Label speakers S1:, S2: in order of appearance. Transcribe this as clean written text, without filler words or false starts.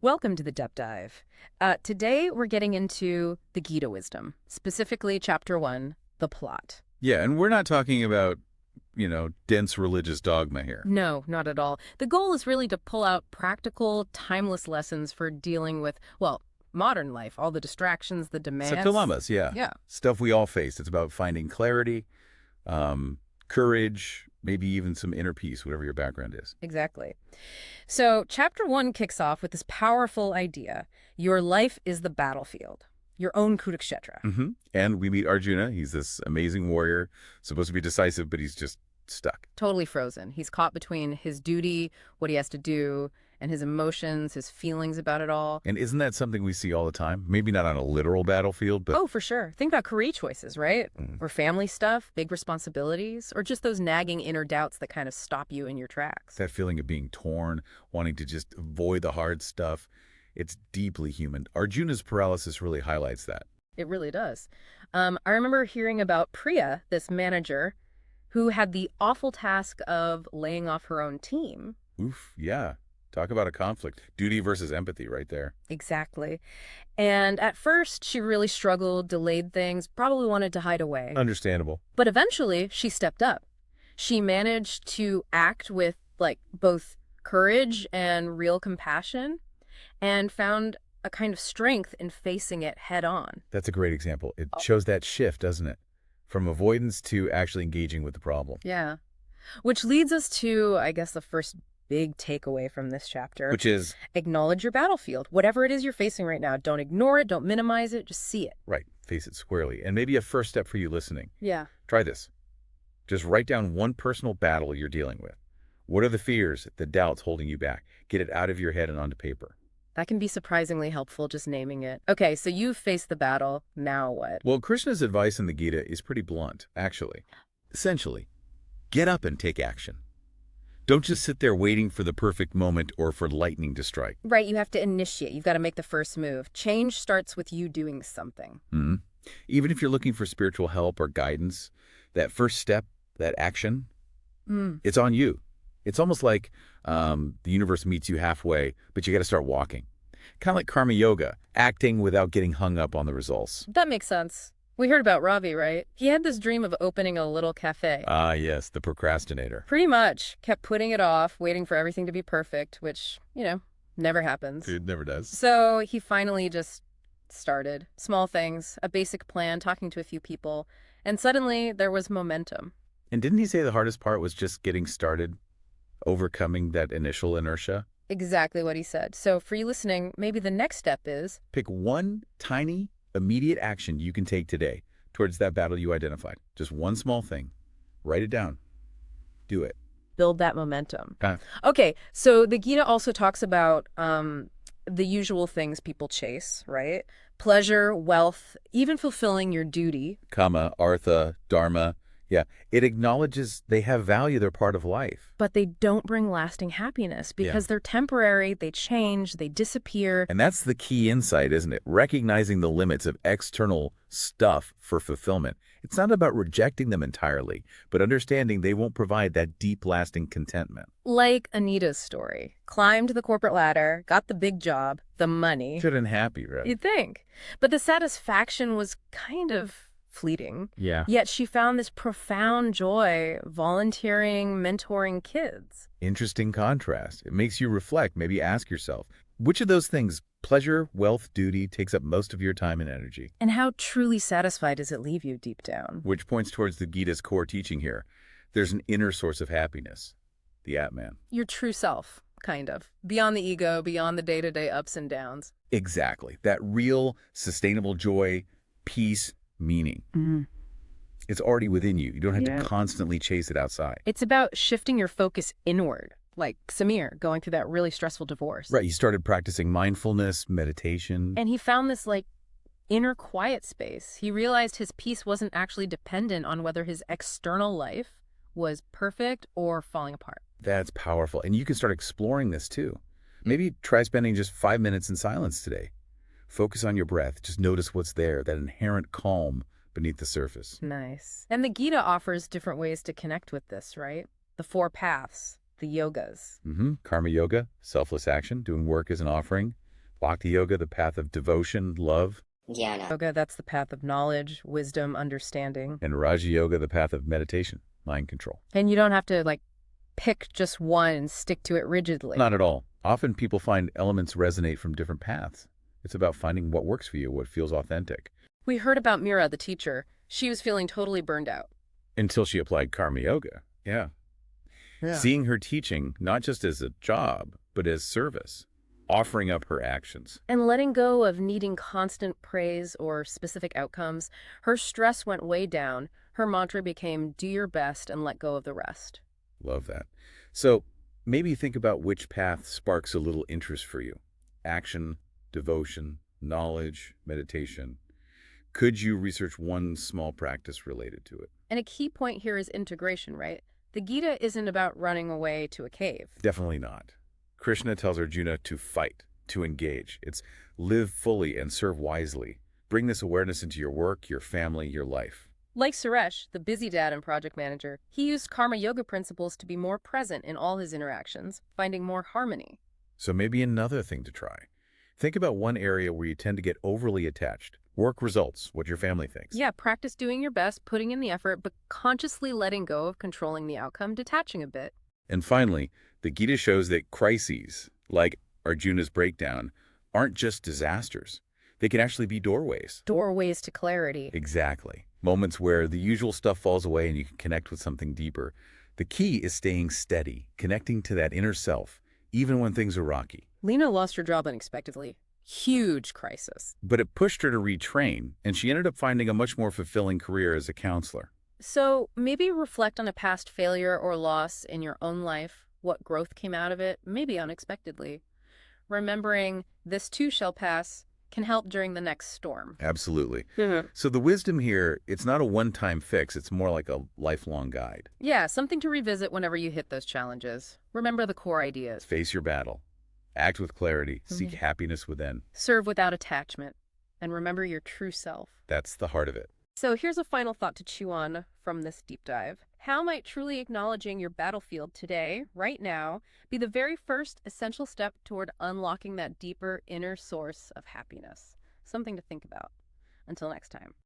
S1: Welcome to the Depth Dive. Today we're getting into the Gita Wisdom, specifically Chapter 1, the plot.
S2: Yeah, and we're not talking about, dense religious dogma here.
S1: No, not at all. The goal is really to pull out practical, timeless lessons for dealing with, well, modern life, all the distractions, the demands.
S2: Dilemmas, yeah.
S1: Yeah.
S2: Stuff we all face. It's about finding clarity, courage, maybe even some inner peace, whatever your background is.
S1: Exactly. So Chapter 1 kicks off with this powerful idea. Your life is the battlefield, your own Kurukshetra.
S2: And we meet Arjuna. He's this amazing warrior, supposed to be decisive, but he's just stuck.
S1: Totally frozen. He's caught between his duty, what he has to do, and his emotions, his feelings about it all.
S2: And isn't that something we see all the time? Maybe not on a literal battlefield, but...
S1: Oh, for sure. Think about career choices, right? Or family stuff, big responsibilities, or just those nagging inner doubts that kind of stop you in your tracks.
S2: That feeling of being torn, wanting to just avoid the hard stuff. It's deeply human. Arjuna's paralysis really highlights that.
S1: It really does. I remember hearing about Priya, this manager, who had the awful task of laying off her own team.
S2: Oof, yeah. Talk about a conflict. Duty versus empathy right there.
S1: Exactly. And at first, she really struggled, delayed things, probably wanted to hide away.
S2: Understandable.
S1: But eventually, she stepped up. She managed to act with, both courage and real compassion, and found a kind of strength in facing it head on.
S2: That's a great example. It shows that shift, doesn't it? From avoidance to actually engaging with the problem.
S1: Yeah. Which leads us to, I guess, the first big takeaway from this chapter.
S2: Which is?
S1: Acknowledge your battlefield. Whatever it is you're facing right now, don't ignore it, don't minimize it, just see it.
S2: Right. Face it squarely. And maybe a first step for you listening.
S1: Yeah.
S2: Try this. Just write down one personal battle you're dealing with. What are the fears, the doubts holding you back? Get it out of your head and onto paper.
S1: That can be surprisingly helpful, just naming it. Okay, so you've faced the battle. Now what?
S2: Well, Krishna's advice in the Gita is pretty blunt, actually. Essentially, get up and take action. Don't just sit there waiting for the perfect moment or for lightning to strike.
S1: Right, you have to initiate. You've got to make the first move. Change starts with you doing something.
S2: Even if you're looking for spiritual help or guidance, that first step, that action, it's on you. It's almost like the universe meets you halfway, but you got to start walking. Kind of like karma yoga, acting without getting hung up on the results.
S1: That makes sense. We heard about Ravi, right? He had this dream of opening a little cafe.
S2: Ah, yes, the procrastinator.
S1: Pretty much. Kept putting it off, waiting for everything to be perfect, which, never happens.
S2: It never does.
S1: So he finally just started. Small things, a basic plan, talking to a few people, and suddenly there was momentum.
S2: And didn't he say the hardest part was just getting started, overcoming that initial inertia?
S1: Exactly what he said. So for you listening, maybe the next step is...
S2: pick one tiny, immediate action you can take today towards that battle you identified. Just one small thing. Write it down. Do it.
S1: build that momentum. Okay, so the Gita also talks about the usual things people chase, right? Pleasure, wealth, even fulfilling your duty.
S2: Kama, artha, dharma. Yeah, it acknowledges they have value, they're part of life.
S1: But they don't bring lasting happiness because they're temporary, they change, they disappear.
S2: And that's the key insight, isn't it? Recognizing the limits of external stuff for fulfillment. It's not about rejecting them entirely, but understanding they won't provide that deep, lasting contentment.
S1: Like Anita's story. Climbed the corporate ladder, got the big job, the money.
S2: Good and happy, right?
S1: You'd think. But the satisfaction was kind of fleeting.
S2: Yeah.
S1: Yet she found this profound joy volunteering, mentoring kids.
S2: Interesting contrast. It makes you reflect, maybe ask yourself, which of those things, pleasure, wealth, duty, takes up most of your time and energy?
S1: And how truly satisfied does it leave you deep down?
S2: Which points towards the Gita's core teaching here. There's an inner source of happiness, the Atman.
S1: Your true self, kind of. Beyond the ego, beyond the day-to-day ups and downs.
S2: Exactly. That real, sustainable joy, peace, meaning. It's already within you. You don't have to constantly chase it outside.
S1: It's about shifting your focus inward, like Samir going through that really stressful divorce.
S2: Right. He started practicing mindfulness, meditation.
S1: And he found this inner quiet space. He realized his peace wasn't actually dependent on whether his external life was perfect or falling apart.
S2: That's powerful. And you can start exploring this too. Maybe try spending just 5 minutes in silence today. Focus on your breath. Just notice what's there, that inherent calm beneath the surface.
S1: Nice. And the Gita offers different ways to connect with this, right? The 4 paths, the yogas.
S2: Karma yoga, selfless action, doing work as an offering. Bhakti Yoga, the path of devotion, love.
S3: Jnana.
S1: Yoga, that's the path of knowledge, wisdom, understanding.
S2: And Raja Yoga, the path of meditation, mind control.
S1: And you don't have to, like, pick just one and stick to it rigidly.
S2: Not at all. Often people find elements resonate from different paths. It's about finding what works for you, what feels authentic.
S1: We heard about Mira, the teacher. She was feeling totally burned out.
S2: Until she applied Karma Yoga. Yeah. Seeing her teaching not just as a job, but as service, offering up her actions.
S1: And letting go of needing constant praise or specific outcomes, her stress went way down. Her mantra became, do your best and let go of the rest.
S2: Love that. So maybe think about which path sparks a little interest for you. Action, devotion, knowledge, meditation. Could you research one small practice related to it?
S1: And a key point here is integration, right? The Gita isn't about running away to a cave.
S2: Definitely not. Krishna tells Arjuna to fight, to engage. It's live fully and serve wisely. Bring this awareness into your work, your family, your life.
S1: Like Suresh, the busy dad and project manager, he used Karma Yoga principles to be more present in all his interactions, finding more harmony.
S2: So maybe another thing to try. Think about one area where you tend to get overly attached. Work results, what your family thinks.
S1: Yeah, practice doing your best, putting in the effort, but consciously letting go of controlling the outcome, detaching a bit.
S2: And finally, the Gita shows that crises, like Arjuna's breakdown, aren't just disasters. They can actually be doorways.
S1: Doorways to clarity.
S2: Exactly. Moments where the usual stuff falls away and you can connect with something deeper. The key is staying steady, connecting to that inner self, even when things are rocky.
S1: Lena lost her job unexpectedly. Huge crisis.
S2: But it pushed her to retrain, and she ended up finding a much more fulfilling career as a counselor.
S1: So maybe reflect on a past failure or loss in your own life, what growth came out of it, maybe unexpectedly. Remembering this too shall pass can help during the next storm.
S2: Absolutely. So the wisdom here, it's not a one-time fix. It's more like a lifelong guide.
S1: Yeah, something to revisit whenever you hit those challenges. Remember the core ideas.
S2: Face your battle. Act with clarity. Seek happiness within.
S1: Serve without attachment. And remember your true self.
S2: That's the heart of it.
S1: So here's a final thought to chew on from this deep dive. How might truly acknowledging your battlefield today, right now, be the very first essential step toward unlocking that deeper inner source of happiness? Something to think about. Until next time.